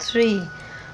3।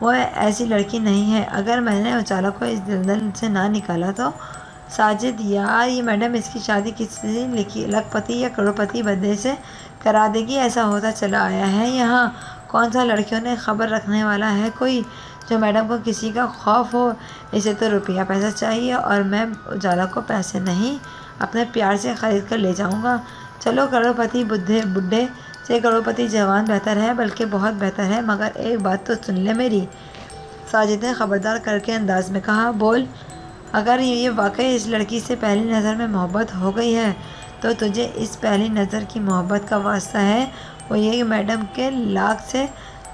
وہ ایسی لڑکی نہیں ہے۔ اگر میں نے اجالا کو اس دلدل سے نہ نکالا تو ساجد یار، یہ میڈم اس کی شادی کسی لکھ پتی یا کروڑ پتی بندے سے کرا دے گی، ایسا ہوتا چلا آیا ہے۔ یہاں کون سا لڑکیوں نے خبر رکھنے والا ہے کوئی جو میڈم کو کسی کا خوف ہو؟ اسے تو روپیہ پیسہ چاہیے، اور میں اجالا کو پیسے نہیں اپنے پیار سے خرید کر لے جاؤں گا۔ چلو کروڑ پتی بڈھے سے کروڑ پتی جوان بہتر ہے، بلکہ بہت بہتر ہے۔ مگر ایک بات تو سن لے میری، ساجد نے خبردار کر کے انداز میں کہا۔ بول۔ اگر یہ واقعی اس لڑکی سے پہلی نظر میں محبت ہو گئی ہے تو تجھے اس پہلی نظر کی محبت کا واسطہ ہے وہ یہ کہ میڈم کے لاکھ سے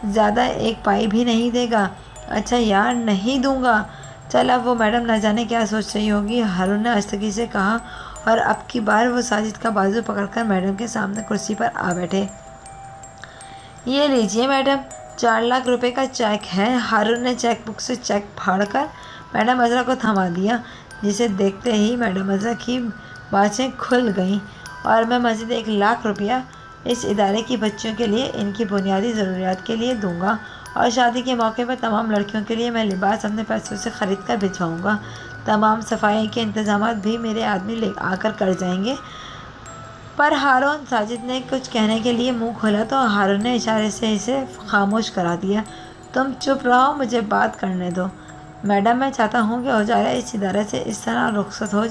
زیادہ ایک پائی بھی نہیں دے گا۔ اچھا یار، نہیں دوں گا۔ چل اب وہ میڈم نہ جانے کیا سوچ رہی ہوگی، ہارون نے آہستگی سے کہا، اور اب کی بار وہ ساجد کا بازو پکڑ کر میڈم کے سامنے کرسی پر آ بیٹھے۔ یہ لیجیے میڈم، 4 لاکھ روپے کا چیک ہے۔ ہارون نے چیک بک سے چیک پھاڑ کر میڈم عذرا کو تھما دیا، جسے دیکھتے ہی میڈم عذرا کی باچیں کھل گئیں۔ اور میں مزید 1 لاکھ روپیہ اس ادارے کی بچیوں کے لیے ان کی بنیادی ضروریات کے لیے دوں گا، اور شادی کے موقع پر تمام لڑکیوں کے لیے میں لباس اپنے پیسوں سے خرید کر بھجواؤں گا۔ تمام صفائی کے انتظامات بھی میرے آدمی لے آ کر جائیں گے۔ پر ہارون، ساجد نے کچھ کہنے کے لیے منہ کھولا تو ہارون نے اشارے سے اسے خاموش کرا دیا۔ تم چپ رہو، مجھے بات کرنے دو۔ میڈم، میں چاہتا ہوں کہ اجالا اس ادارے سے اس طرح رخصت ہو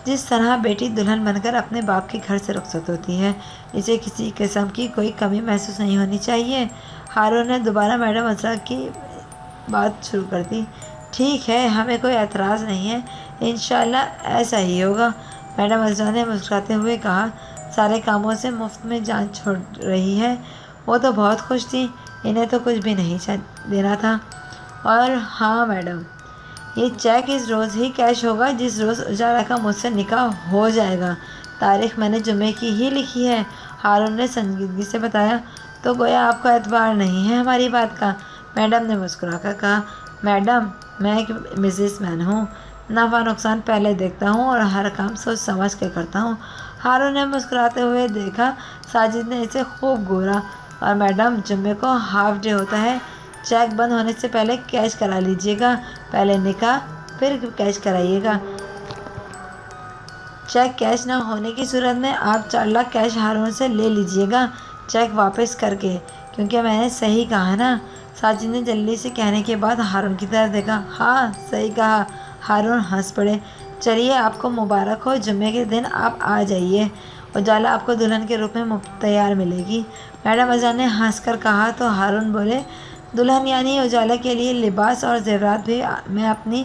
جس طرح بیٹی دلہن بن کر اپنے باپ کے گھر سے رخصت ہوتی ہے۔ اسے کسی قسم کی کوئی کمی محسوس نہیں ہونی چاہیے۔ ہارون نے دوبارہ میڈم عذرا کی بات شروع کر دی۔ ٹھیک ہے، ہمیں کوئی اعتراض نہیں ہے، انشاءاللہ ایسا ہی ہوگا۔ میڈم عذرا نے مسکراتے ہوئے کہا، سارے کاموں سے مفت میں جان چھوڑ رہی ہے۔ وہ تو بہت خوش تھیں، انہیں تو کچھ بھی نہیں دینا تھا۔ اور ہاں میڈم، یہ چیک اس روز ہی کیش ہوگا جس روز اجالا کا مجھ سے نکاح ہو جائے گا۔ تاریخ میں نے جمعے کی ہی لکھی ہے، ہارون نے سنجیدگی سے بتایا۔ تو گویا آپ کو اعتبار نہیں ہے ہماری بات کا؟ میڈم نے مسکرا کر کہا۔ میڈم، میں ایک بزنس مین ہوں، نفع نقصان پہلے دیکھتا ہوں اور ہر کام سوچ سمجھ کے کرتا ہوں۔ ہارون نے مسکراتے ہوئے دیکھا۔ ساجد نے اسے خوب گھورا۔ اور میڈم، جمعے کو ہاف ڈے ہوتا ہے، چیک بند ہونے سے پہلے کیش کرا لیجیے گا۔ پہلے نکاح پھر کیش کرائیے گا۔ چیک کیش نہ ہونے کی صورت میں آپ 4 لاکھ کیش ہارون سے لے لیجیے گا، چیک واپس کر کے، کیونکہ میں نے صحیح کہا نا؟ ساجد نے جلدی سے کہنے کے بعد ہارون کی طرف دیکھا۔ ہاں صحیح کہا۔ ہارون ہنس پڑے۔ چلیے، آپ کو مبارک ہو، جمعے کے دن آپ آ جائیے، اجالا آپ کو دلہن کے روپ میں تیار ملے گی۔ میڈم عذرا نے ہنس کر کہا تو ہارون بولے، دلہن یعنی اجالا کے لیے لباس اور زیورات بھی میں اپنی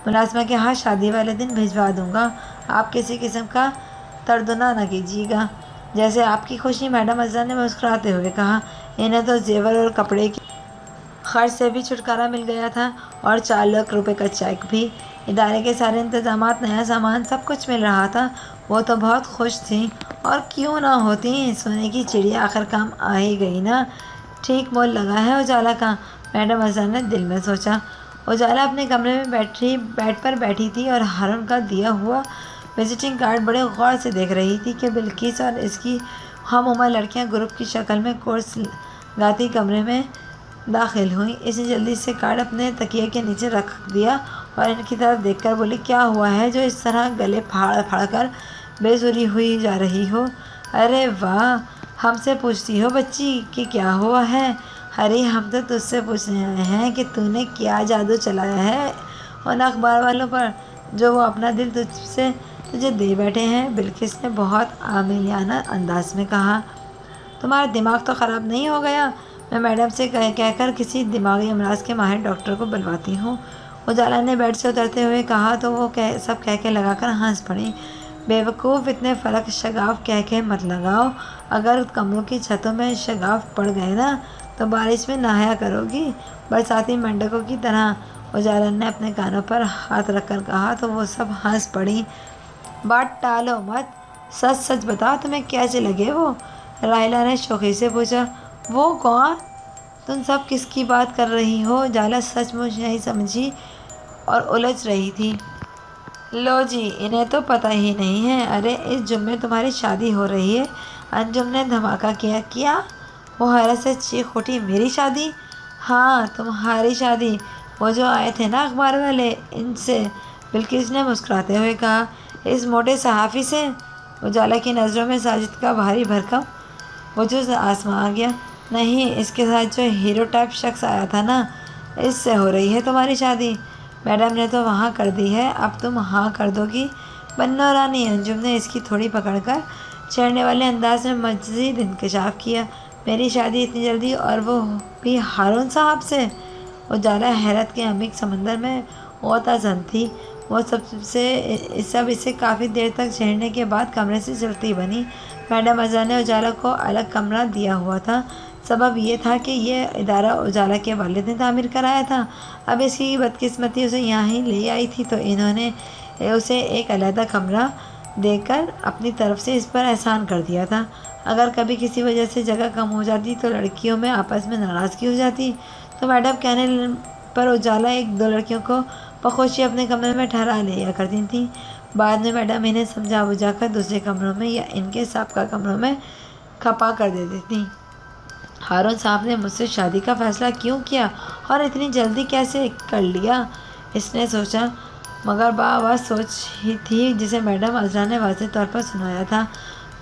ملازمہ کے ہاتھ شادی والے دن بھجوا دوں گا۔ آپ کسی قسم کا تردنا نہ کیجیے گا، جیسے آپ کی خوشی۔ میڈم عذرا نے مسکراتے ہوئے کہا، انہیں تو زیور اور کپڑے کی خرچ سے بھی چھٹکارا مل گیا تھا، اور 4 لاکھ روپے کا چیک بھی۔ ادارے کے سارے انتظامات، نیا سامان، سب کچھ مل رہا تھا۔ وہ تو بہت خوش تھیں، اور کیوں نہ ہوتی، سونے کی چڑیا آخر کام آ ہی گئی نا۔ ٹھیک مول لگا ہے اجالا کا، میڈم عذرا نے دل میں سوچا۔ اجالا اپنے کمرے میں بیڈ پر بیٹھی تھی اور ہارون کا دیا ہوا وزٹنگ کارڈ بڑے غور سے دیکھ رہی تھی کہ بلقیس اور اس کی ہم عمر لڑکیاں گروپ کی شکل میں کورس گاتی کمرے میں داخل ہوئیں۔ اس نے جلدی سے کارڈ اپنے تکیے کے نیچے رکھ دیا اور ان کی طرف دیکھ کر بولی، کیا ہوا ہے جو اس طرح گلے پھاڑ کر بے سری ہوئی جا رہی ہو؟ ارے واہ، ہم سے پوچھتی ہو بچی کہ کیا ہوا ہے؟ ارے ہم تو تجھ سے پوچھنے آئے ہیں کہ تو نے کیا جادو چلایا ہے ان اخبار والوں پر جو وہ اپنا دل تجھے دے بیٹھے ہیں۔ بلقیس نے بہت عامیانہ انداز میں کہا۔ تمہارا دماغ تو خراب نہیں ہو گیا؟ میں میڈم سے کہہ کر کسی دماغی امراض کے ماہر ڈاکٹر کو بلواتی ہوں، اجالا نے بیڈ سے اترتے ہوئے کہا تو وہ سب کہہ کے لگا کر ہنس پڑیں۔ بے وقوف، اتنے فلک شگاف کہہ کے مت لگاؤ، اگر کمروں کی چھتوں میں شگاف پڑ گئے نا تو بارش میں نہایا کرو گی برساتی مینڈکوں کی طرح، اجالا نے اپنے کانوں پر ہاتھ رکھ کر کہا تو وہ سب ہنس پڑیں۔ بات ٹالو مت، سچ سچ بتاؤ تمہیں کیسے لگے وہ؟ راحیلہ نے شوخی سے پوچھا۔ وہ کون؟ تم سب کس کی بات کر رہی ہو؟ اجالا سچ مچ نہیں سمجھی اور الجھ رہی تھی۔ لو جی، انہیں تو پتہ ہی نہیں ہے۔ ارے اس جمعے تمہاری شادی ہو رہی ہے، انجم نے دھماکہ کیا۔ وہ حیرت سے چیخ اٹھی، میری شادی؟ ہاں تمہاری شادی، وہ جو آئے تھے نا اخبار والے، ان سے، بلقیس نے مسکراتے ہوئے کہا۔ اس موٹے صحافی سے؟ اجالا کی نظروں میں ساجد کا بھاری بھرکم وجود آسما آ گیا۔ نہیں، اس کے ساتھ جو ہیرو ٹائپ شخص آیا تھا نا، اس سے ہو رہی ہے تمہاری شادی۔ میڈم نے تو وہاں کر دی ہے، اب تم ہاں کر دو گی؟ بنو رانی، انجم نے اس کی تھوڑی پکڑ کر چھیڑنے والے انداز میں مزید انکشاف کیا۔ میری شادی اتنی جلدی، اور وہ بھی ہارون صاحب سے؟ اجالا حیرت کے عمیق سمندر میں غوطہ زن تھی۔ وہ سب اسے کافی دیر تک چھیڑنے کے بعد کمرے سے چلتی بنی۔ میڈم اجالا نے اجالا کو الگ کمرہ دیا ہوا تھا۔ سبب یہ تھا کہ یہ ادارہ اجالا کے والد نے تعمیر کرایا تھا۔ اب اس کی بدقسمتی اسے یہاں ہی لے آئی تھی، تو انہوں نے اسے ایک علیحدہ کمرہ دے کر اپنی طرف سے اس پر احسان کر دیا تھا۔ اگر کبھی کسی وجہ سے جگہ کم ہو جاتی تو لڑکیوں میں آپس میں ناراضگی ہو جاتی، تو میڈم کہنے پر اجالا ایک دو لڑکیوں کو بخوشی اپنے کمرے میں ٹھہرا لیا کرتی تھیں۔ بعد میں میڈم انہیں سمجھا بجھا کر دوسرے کمروں میں یا ان کے سابقہ کمروں میں کھپا کر دیتی تھیں۔ ہارون صاحب نے مجھ سے شادی کا فیصلہ کیوں کیا، اور اتنی جلدی کیسے کر لیا؟ اس نے سوچا، مگر بآواز سوچ ہی تھی جسے میڈم عذرا نے واضح طور پر سنایا تھا۔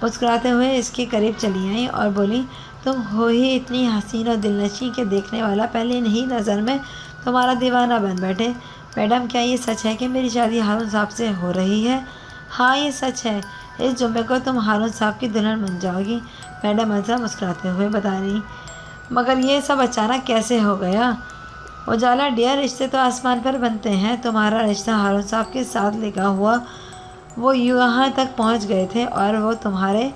مسکراتے ہوئے اس کے قریب چلی آئیں اور بولی، تم ہو ہی اتنی حسین اور دل نشیں کہ دیکھنے والا پہلے ہی نظر میں تمہارا دیوانہ بن بیٹھے۔ میڈم، کیا یہ سچ ہے کہ میری شادی ہارون صاحب سے ہو رہی ہے؟ ہاں، یہ سچ ہے۔ اس جمعے کو تم ہارون صاحب کی دلہن بن جاؤ گی، میڈم عذرا مسکراتے ہوئے بتا رہی۔ مگر یہ سب اچانک کیسے ہو گیا؟ اجالا ڈیئر، رشتے تو آسمان پر بنتے ہیں۔ تمہارا رشتہ ہارون صاحب کے ساتھ لگا ہوا، وہ یہاں تک پہنچ گئے تھے، اور وہ تمہارے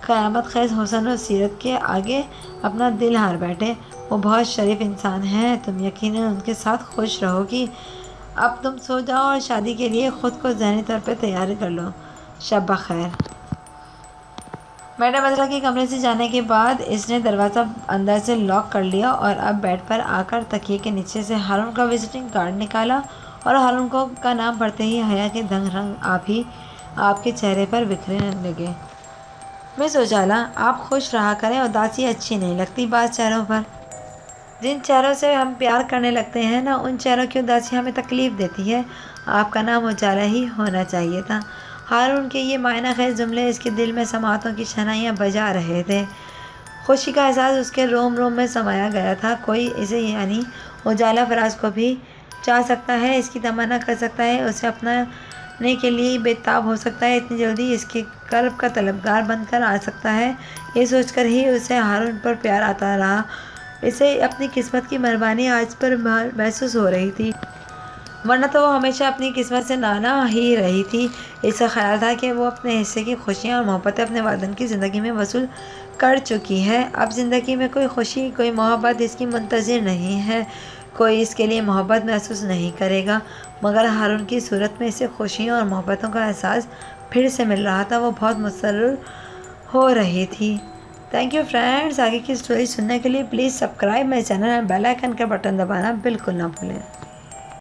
قیامت خیز حسن و سیرت کے آگے اپنا دل ہار بیٹھے۔ وہ بہت شریف انسان ہیں، تم یقیناً ان کے ساتھ خوش رہو گی۔ اب تم سو جاؤ اور شادی کے لیے خود کو ذہنی طور پہ تیار کر لو۔ شب بخیر۔ میڈم عذرا کے کمرے سے جانے کے بعد اس نے دروازہ اندر سے لاک کر لیا اور اب بیڈ پر آ کر تکیے کے نیچے سے ہارون کا وزٹنگ کارڈ نکالا، اور ہارون کا نام پڑھتے ہی حیا کے دنگ رنگ آپ کے چہرے پر بکھرنے لگے۔ مس اجالا، آپ خوش رہا کریں، اداسی اچھی نہیں لگتی بعض چہروں پر۔ جن چہروں سے ہم پیار کرنے لگتے ہیں نا، ان چہروں کی اداسی ہمیں تکلیف دیتی ہے۔ آپ کا نام اجالا ہی ہونا چاہیے تھا۔ ہارون کے یہ معنی خیز جملے اس کے دل میں سماعتوں کی شہنائیاں بجا رہے تھے۔ خوشی کا احساس اس کے روم روم میں سمایا گیا تھا۔ کوئی اسے یعنی اجالا فراز کو بھی چاہ سکتا ہے، اس کی تمنا کر سکتا ہے، اسے اپنانے کے لیے بے تاب ہو سکتا ہے، اتنی جلدی اس کے قلب کا طلبگار بن کر آ سکتا ہے۔ یہ سوچ کر ہی اسے ہارون پر پیار آتا رہا۔ اسے اپنی قسمت کی مہربانی آج پر محسوس ہو رہی تھی، ورنہ تو وہ ہمیشہ اپنی قسمت سے نانا ہی رہی تھی۔ اس کا خیال تھا کہ وہ اپنے حصے کی خوشیاں اور محبتیں اپنے والدین کی زندگی میں وصول کر چکی ہے۔ اب زندگی میں کوئی خوشی، کوئی محبت اس کی منتظر نہیں ہے، کوئی اس کے لیے محبت محسوس نہیں کرے گا۔ مگر ہارون کی صورت میں اسے خوشیوں اور محبتوں کا احساس پھر سے مل رہا تھا۔ وہ بہت مسرور ہو رہی تھی۔ Thank you friends. آگے کی اسٹوری سننے کے لیے پلیز سبسکرائب مائی چینل اور بیل آئیکن کا بٹن دبانا بالکل نہ بھولیں۔